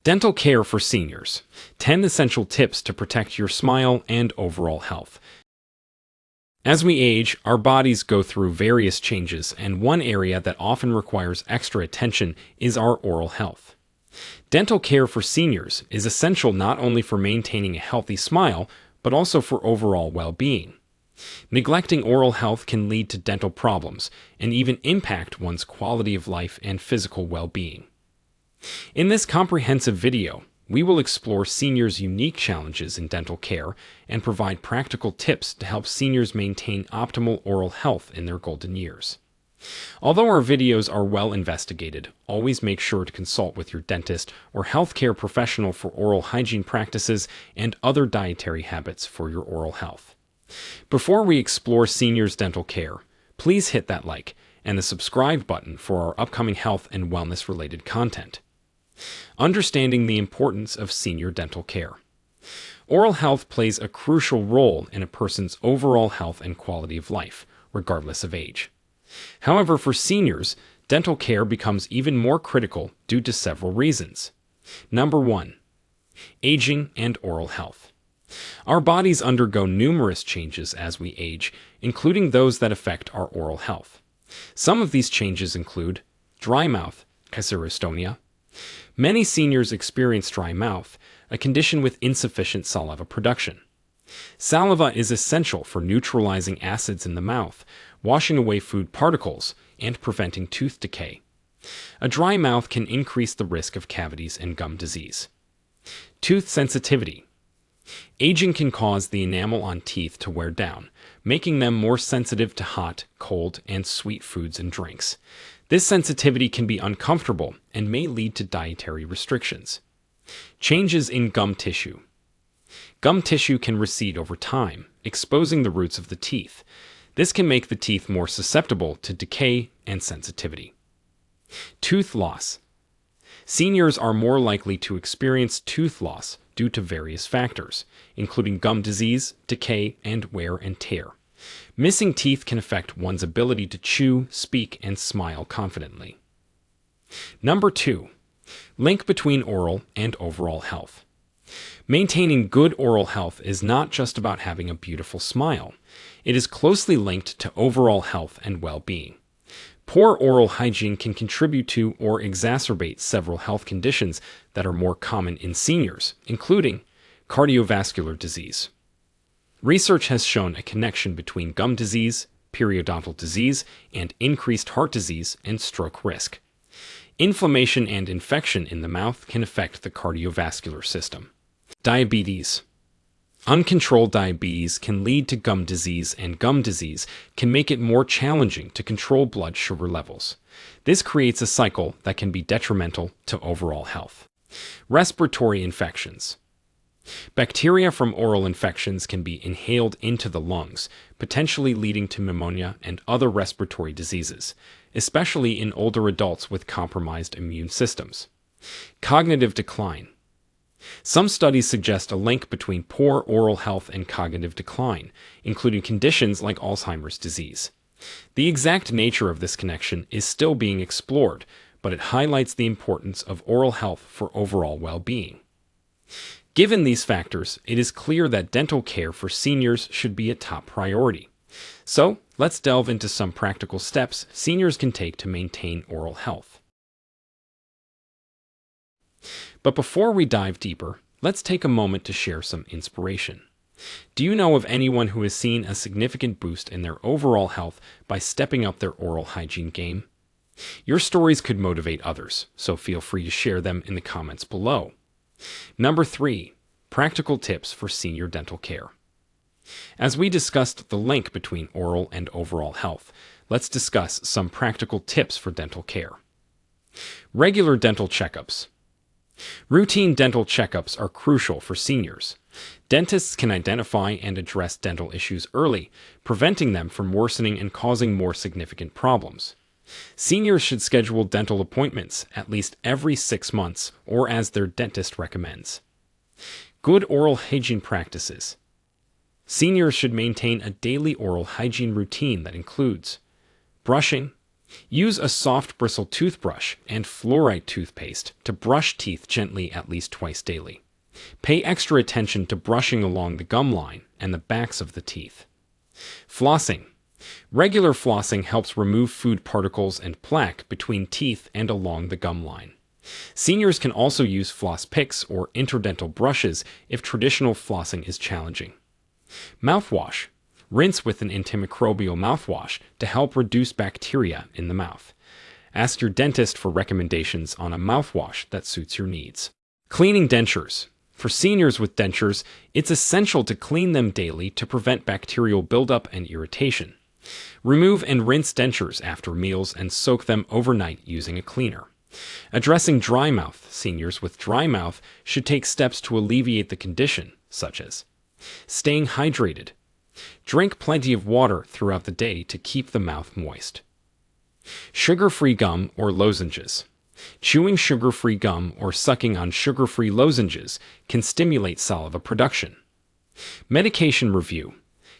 Dental care for seniors. 10 essential tips to protect your smile and overall health. As we age, our bodies go through various changes, and one area that often requires extra attention is our oral health. Dental care for seniors is essential not only for maintaining a healthy smile, but also for overall well-being. Neglecting oral health can lead to dental problems and even impact one's quality of life and physical well-being. In this comprehensive video, we will explore seniors' unique challenges in dental care and provide practical tips to help seniors maintain optimal oral health in their golden years. Although our videos are well investigated, always make sure to consult with your dentist or healthcare professional for oral hygiene practices and other dietary habits for your oral health. Before we explore seniors' dental care, please hit that like and the subscribe button for our upcoming health and wellness-related content. Understanding the importance of senior dental care. Oral health plays a crucial role in a person's overall health and quality of life, regardless of age. However, for seniors, dental care becomes even more critical due to several reasons. Number 1. Aging and oral health. Our bodies undergo numerous changes as we age, including those that affect our oral health. Some of these changes include dry mouth, xerostonia. Many seniors experience dry mouth, a condition with insufficient saliva production. Saliva is essential for neutralizing acids in the mouth, washing away food particles, and preventing tooth decay. A dry mouth can increase the risk of cavities and gum disease. Tooth sensitivity. Aging can cause the enamel on teeth to wear down, making them more sensitive to hot, cold, and sweet foods and drinks. This sensitivity can be uncomfortable and may lead to dietary restrictions. Changes in gum tissue. Gum tissue can recede over time, exposing the roots of the teeth. This can make the teeth more susceptible to decay and sensitivity. Tooth loss. Seniors are more likely to experience tooth loss due to various factors, including gum disease, decay, and wear and tear. Missing teeth can affect one's ability to chew, speak, and smile confidently. Number 2. Link between oral and overall health. Maintaining good oral health is not just about having a beautiful smile. It is closely linked to overall health and well-being. Poor oral hygiene can contribute to or exacerbate several health conditions that are more common in seniors, including cardiovascular disease. Research has shown a connection between gum disease, periodontal disease, and increased heart disease and stroke risk. Inflammation and infection in the mouth can affect the cardiovascular system. Diabetes. Uncontrolled diabetes can lead to gum disease, and gum disease can make it more challenging to control blood sugar levels. This creates a cycle that can be detrimental to overall health. Respiratory infections. Bacteria from oral infections can be inhaled into the lungs, potentially leading to pneumonia and other respiratory diseases, especially in older adults with compromised immune systems. Cognitive decline. Some studies suggest a link between poor oral health and cognitive decline, including conditions like Alzheimer's disease. The exact nature of this connection is still being explored, but it highlights the importance of oral health for overall well-being. Given these factors, it is clear that dental care for seniors should be a top priority. So, let's delve into some practical steps seniors can take to maintain oral health. But before we dive deeper, let's take a moment to share some inspiration. Do you know of anyone who has seen a significant boost in their overall health by stepping up their oral hygiene game? Your stories could motivate others, so feel free to share them in the comments below. Number 3. Practical tips for senior dental care. As we discussed the link between oral and overall health, let's discuss some practical tips for dental care. Regular dental checkups. Routine dental checkups are crucial for seniors. Dentists can identify and address dental issues early, preventing them from worsening and causing more significant problems. Seniors should schedule dental appointments at least every 6 months or as their dentist recommends. Good oral hygiene practices. Seniors should maintain a daily oral hygiene routine that includes brushing. Use a soft bristle toothbrush and fluoride toothpaste to brush teeth gently at least twice daily. Pay extra attention to brushing along the gum line and the backs of the teeth. Flossing. Regular flossing helps remove food particles and plaque between teeth and along the gum line. Seniors can also use floss picks or interdental brushes if traditional flossing is challenging. Mouthwash. Rinse with an antimicrobial mouthwash to help reduce bacteria in the mouth. Ask your dentist for recommendations on a mouthwash that suits your needs. Cleaning dentures. For seniors with dentures, it's essential to clean them daily to prevent bacterial buildup and irritation. Remove and rinse dentures after meals and soak them overnight using a cleaner. Addressing dry mouth. Seniors with dry mouth should take steps to alleviate the condition, such as staying hydrated. Drink plenty of water throughout the day to keep the mouth moist. Sugar-free gum or lozenges. Chewing sugar-free gum or sucking on sugar-free lozenges can stimulate saliva production. Medication review.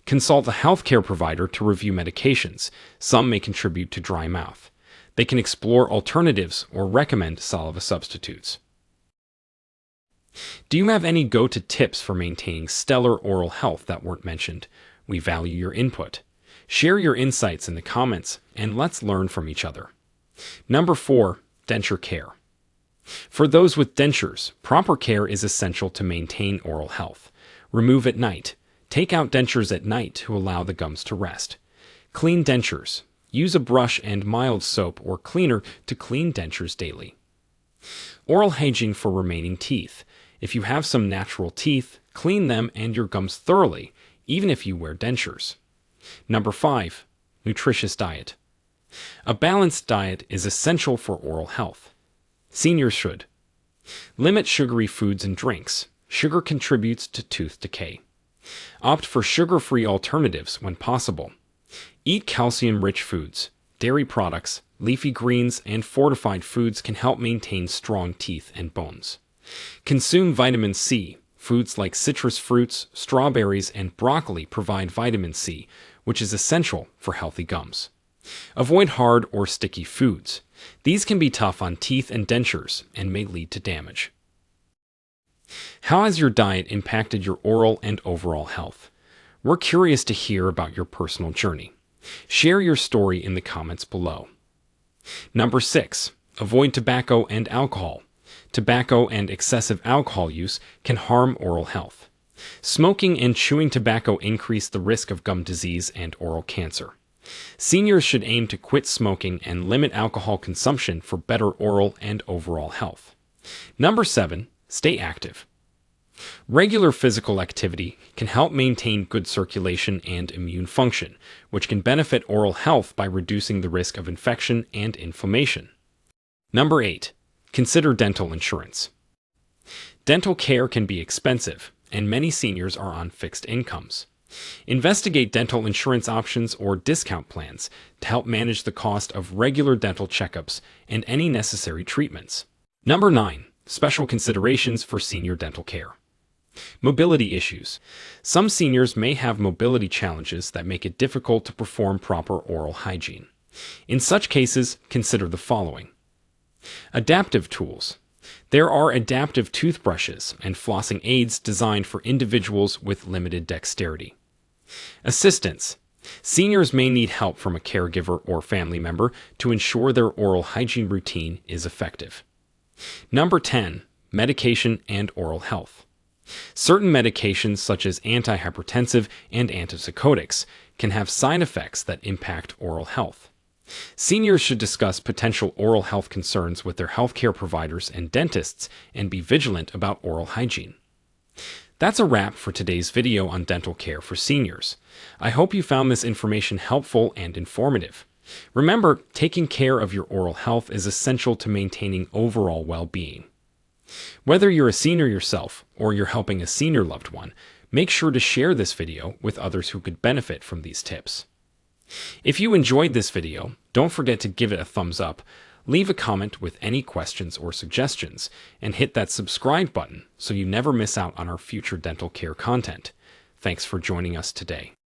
Consult a healthcare provider to review medications. Some may contribute to dry mouth. They can explore alternatives or recommend saliva substitutes. Do you have any go-to tips for maintaining stellar oral health that weren't mentioned? We value your input. Share your insights in the comments, and let's learn from each other. Number 4. Denture care. For those with dentures, proper care is essential to maintain oral health. Remove at night. Take out dentures at night to allow the gums to rest. Clean dentures. Use a brush and mild soap or cleaner to clean dentures daily. Oral hygiene for remaining teeth. If you have some natural teeth, clean them and your gums thoroughly, even if you wear dentures. Number 5. Nutritious diet. A balanced diet is essential for oral health. Seniors should limit sugary foods and drinks. Sugar contributes to tooth decay. Opt for sugar-free alternatives when possible. Eat calcium-rich foods. Dairy products, leafy greens, and fortified foods can help maintain strong teeth and bones. Consume vitamin C. Foods like citrus fruits, strawberries, and broccoli provide vitamin C, which is essential for healthy gums. Avoid hard or sticky foods. These can be tough on teeth and dentures and may lead to damage. How has your diet impacted your oral and overall health? We're curious to hear about your personal journey. Share your story in the comments below. Number 6. Avoid tobacco and alcohol. Tobacco and excessive alcohol use can harm oral health. Smoking and chewing tobacco increase the risk of gum disease and oral cancer. Seniors should aim to quit smoking and limit alcohol consumption for better oral and overall health. Number 7. Stay active. Regular physical activity can help maintain good circulation and immune function, which can benefit oral health by reducing the risk of infection and inflammation. Number 8. Consider dental insurance. Dental care can be expensive, and many seniors are on fixed incomes. Investigate dental insurance options or discount plans to help manage the cost of regular dental checkups and any necessary treatments. Number 9. Special considerations for senior dental care. Mobility issues. Some seniors may have mobility challenges that make it difficult to perform proper oral hygiene. In such cases, consider the following. Adaptive tools. There are adaptive toothbrushes and flossing aids designed for individuals with limited dexterity. Assistance. Seniors may need help from a caregiver or family member to ensure their oral hygiene routine is effective. Number 10. Medication and oral health. Certain medications such as antihypertensive and antipsychotics can have side effects that impact oral health. Seniors should discuss potential oral health concerns with their healthcare providers and dentists and be vigilant about oral hygiene. That's a wrap for today's video on dental care for seniors. I hope you found this information helpful and informative. Remember, taking care of your oral health is essential to maintaining overall well-being. Whether you're a senior yourself or you're helping a senior loved one, make sure to share this video with others who could benefit from these tips. If you enjoyed this video, don't forget to give it a thumbs up, leave a comment with any questions or suggestions, and hit that subscribe button so you never miss out on our future dental care content. Thanks for joining us today.